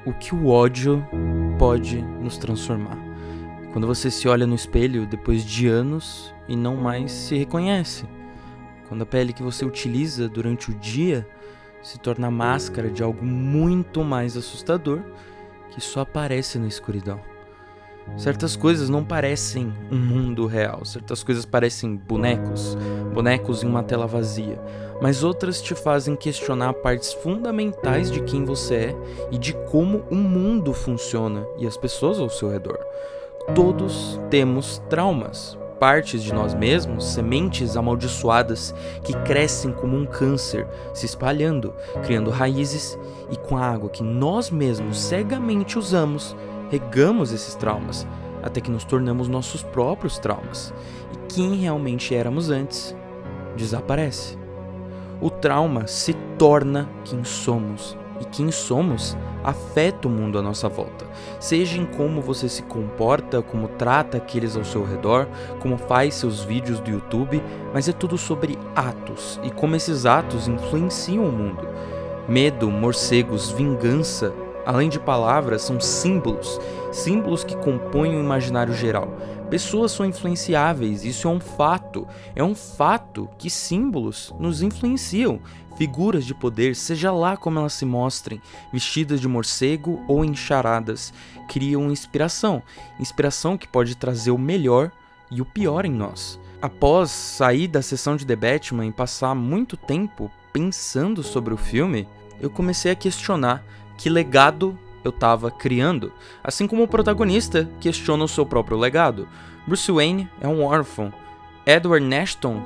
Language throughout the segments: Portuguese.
o que o ódio pode nos transformar. Quando você se olha no espelho depois de anos e não mais se reconhece. Quando a pele que você utiliza durante o dia se torna a máscara de algo muito mais assustador que só aparece na escuridão. Certas coisas não parecem um mundo real, certas coisas parecem bonecos em uma tela vazia, mas outras te fazem questionar partes fundamentais de quem você é e de como o mundo funciona e as pessoas ao seu redor. Todos temos traumas, partes de nós mesmos, sementes amaldiçoadas que crescem como um câncer, se espalhando, criando raízes, e com a água que nós mesmos cegamente usamos, regamos esses traumas, até que nos tornamos nossos próprios traumas. E quem realmente éramos antes desaparece. O trauma se torna quem somos, e quem somos afeta o mundo à nossa volta, seja em como você se comporta, como trata aqueles ao seu redor, como faz seus vídeos do YouTube, mas é tudo sobre atos e como esses atos influenciam o mundo. Medo, morcegos, vingança, além de palavras, são símbolos que compõem o imaginário geral. Pessoas são influenciáveis, isso é um fato que símbolos nos influenciam. Figuras de poder, seja lá como elas se mostrem, vestidas de morcego ou encharadas, criam inspiração que pode trazer o melhor e o pior em nós. Após sair da sessão de The Batman e passar muito tempo pensando sobre o filme, eu comecei a questionar que legado eu estava criando, assim como o protagonista questiona o seu próprio legado. Bruce Wayne é um órfão. Edward Norton,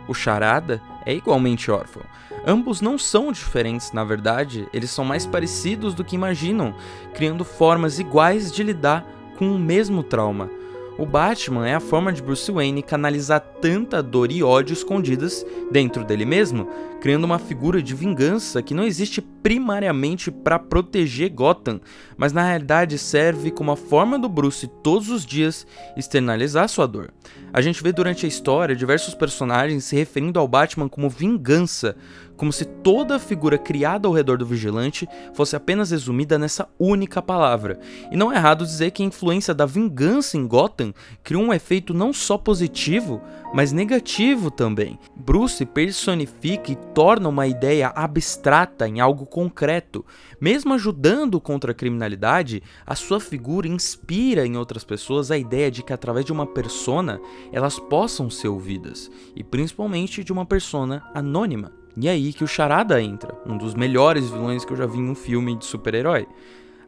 o Charada, é igualmente órfão. Ambos não são diferentes, na verdade, eles são mais parecidos do que imaginam, criando formas iguais de lidar com o mesmo trauma. O Batman é a forma de Bruce Wayne canalizar tanta dor e ódio escondidas dentro dele mesmo, criando uma figura de vingança que não existe primariamente para proteger Gotham, mas na realidade serve como a forma do Bruce todos os dias externalizar sua dor. A gente vê durante a história diversos personagens se referindo ao Batman como vingança, como se toda a figura criada ao redor do vigilante fosse apenas resumida nessa única palavra. E não é errado dizer que a influência da vingança em Gotham criou um efeito não só positivo, mas negativo também. Bruce personifica e torna uma ideia abstrata em algo concreto. Mesmo ajudando contra a criminalidade, a sua figura inspira em outras pessoas a ideia de que através de uma persona elas possam ser ouvidas, e principalmente de uma persona anônima. E é aí que o Charada entra, um dos melhores vilões que eu já vi em um filme de super-herói.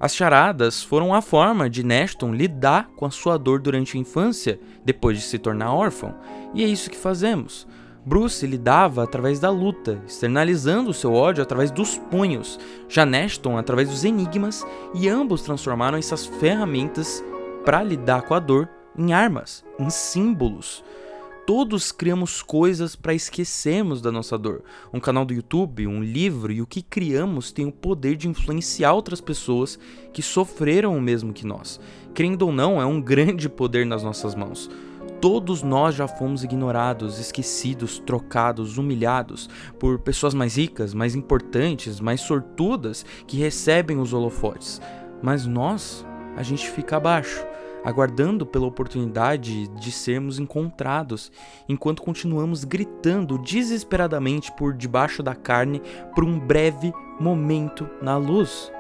As charadas foram a forma de Norton lidar com a sua dor durante a infância, depois de se tornar órfão, e é isso que fazemos. Bruce lidava através da luta, externalizando seu ódio através dos punhos, já Norton através dos enigmas, e ambos transformaram essas ferramentas para lidar com a dor em armas, em símbolos. Todos criamos coisas para esquecermos da nossa dor. Um canal do YouTube, um livro e o que criamos tem o poder de influenciar outras pessoas que sofreram o mesmo que nós. Querendo ou não, é um grande poder nas nossas mãos. Todos nós já fomos ignorados, esquecidos, trocados, humilhados por pessoas mais ricas, mais importantes, mais sortudas que recebem os holofotes. Mas a gente fica abaixo, aguardando pela oportunidade de sermos encontrados, enquanto continuamos gritando desesperadamente por debaixo da carne por um breve momento na luz.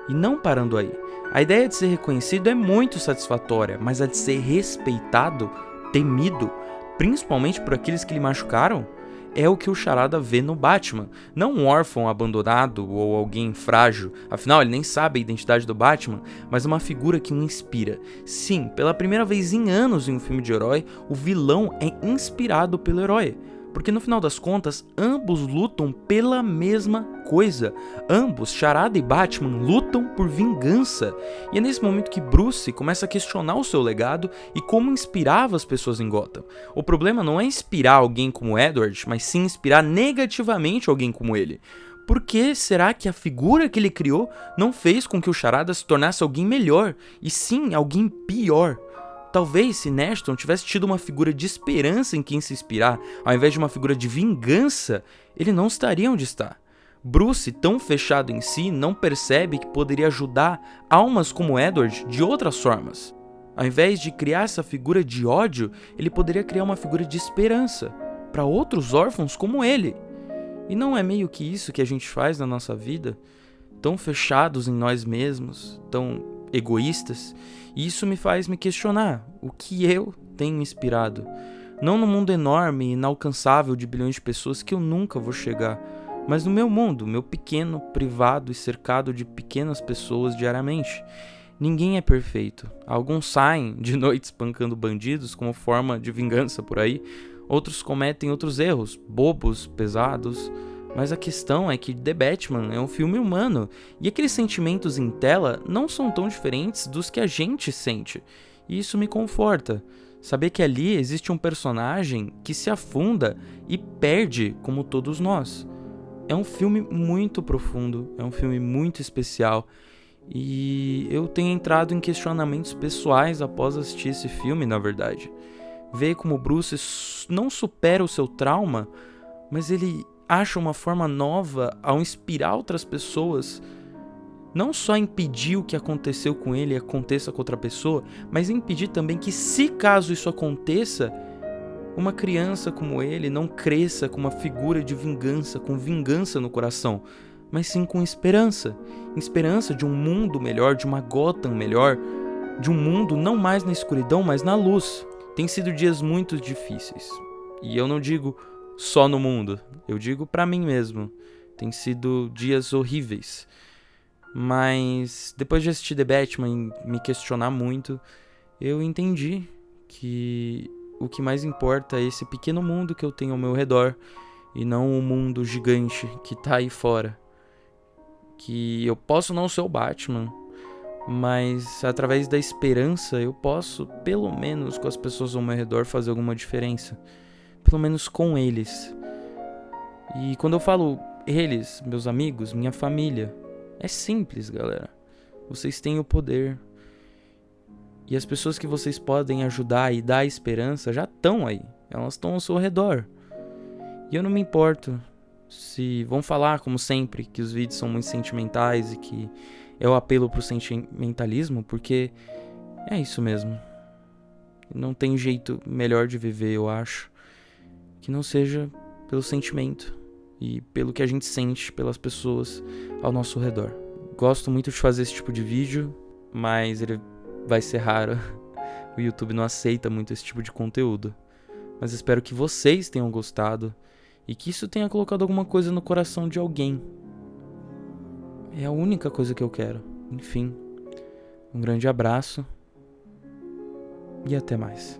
E não parando aí. A ideia de ser reconhecido é muito satisfatória, mas a de ser respeitado, temido, principalmente por aqueles que lhe machucaram, é o que o Charada vê no Batman. Não um órfão abandonado ou alguém frágil, afinal ele nem sabe a identidade do Batman, mas uma figura que o inspira. Sim, pela primeira vez em anos em um filme de herói, o vilão é inspirado pelo herói. Porque no final das contas, ambos lutam pela mesma coisa. Ambos, Charada e Batman, lutam por vingança. E é nesse momento que Bruce começa a questionar o seu legado e como inspirava as pessoas em Gotham. O problema não é inspirar alguém como Edward, mas sim inspirar negativamente alguém como ele. Por que será que a figura que ele criou não fez com que o Charada se tornasse alguém melhor, e sim alguém pior? Talvez se Norton tivesse tido uma figura de esperança em quem se inspirar, ao invés de uma figura de vingança, ele não estaria onde está. Bruce, tão fechado em si, não percebe que poderia ajudar almas como Edward de outras formas. Ao invés de criar essa figura de ódio, ele poderia criar uma figura de esperança para outros órfãos como ele. E não é meio que isso que a gente faz na nossa vida? Tão fechados em nós mesmos, tão egoístas? E isso me faz me questionar o que eu tenho inspirado. Não no mundo enorme e inalcançável de bilhões de pessoas que eu nunca vou chegar, mas no meu mundo, meu pequeno, privado e cercado de pequenas pessoas diariamente. Ninguém é perfeito. Alguns saem de noite espancando bandidos como forma de vingança por aí. Outros cometem outros erros, bobos, pesados. Mas a questão é que The Batman é um filme humano. E aqueles sentimentos em tela não são tão diferentes dos que a gente sente. E isso me conforta. Saber que ali existe um personagem que se afunda e perde como todos nós. É um filme muito profundo, é um filme muito especial. E eu tenho entrado em questionamentos pessoais após assistir esse filme, na verdade. Ver como Bruce não supera o seu trauma, mas ele acha uma forma nova ao inspirar outras pessoas. Não só impedir o que aconteceu com ele aconteça com outra pessoa, mas impedir também que, se caso isso aconteça, uma criança como ele não cresça com uma figura de vingança, com vingança no coração, mas sim com esperança. Esperança de um mundo melhor, de uma Gotham melhor, de um mundo não mais na escuridão, mas na luz. Tem sido dias muito difíceis. E eu não digo só no mundo, eu digo pra mim mesmo. Tem sido dias horríveis. Mas depois de assistir The Batman e me questionar muito, eu entendi que o que mais importa é esse pequeno mundo que eu tenho ao meu redor e não o mundo gigante que tá aí fora. Que eu posso não ser o Batman, mas através da esperança eu posso, pelo menos com as pessoas ao meu redor, fazer alguma diferença. Pelo menos com eles. E quando eu falo eles, meus amigos, minha família, é simples, galera. Vocês têm o poder. E as pessoas que vocês podem ajudar e dar esperança já estão aí. Elas estão ao seu redor. E eu não me importo se vão falar, como sempre, que os vídeos são muito sentimentais e que é o apelo pro sentimentalismo, porque é isso mesmo. Não tem jeito melhor de viver, eu acho, que não seja pelo sentimento e pelo que a gente sente pelas pessoas ao nosso redor. Gosto muito de fazer esse tipo de vídeo, mas ele vai ser raro. O YouTube não aceita muito esse tipo de conteúdo. Mas espero que vocês tenham gostado e que isso tenha colocado alguma coisa no coração de alguém. É a única coisa que eu quero. Enfim, um grande abraço e até mais.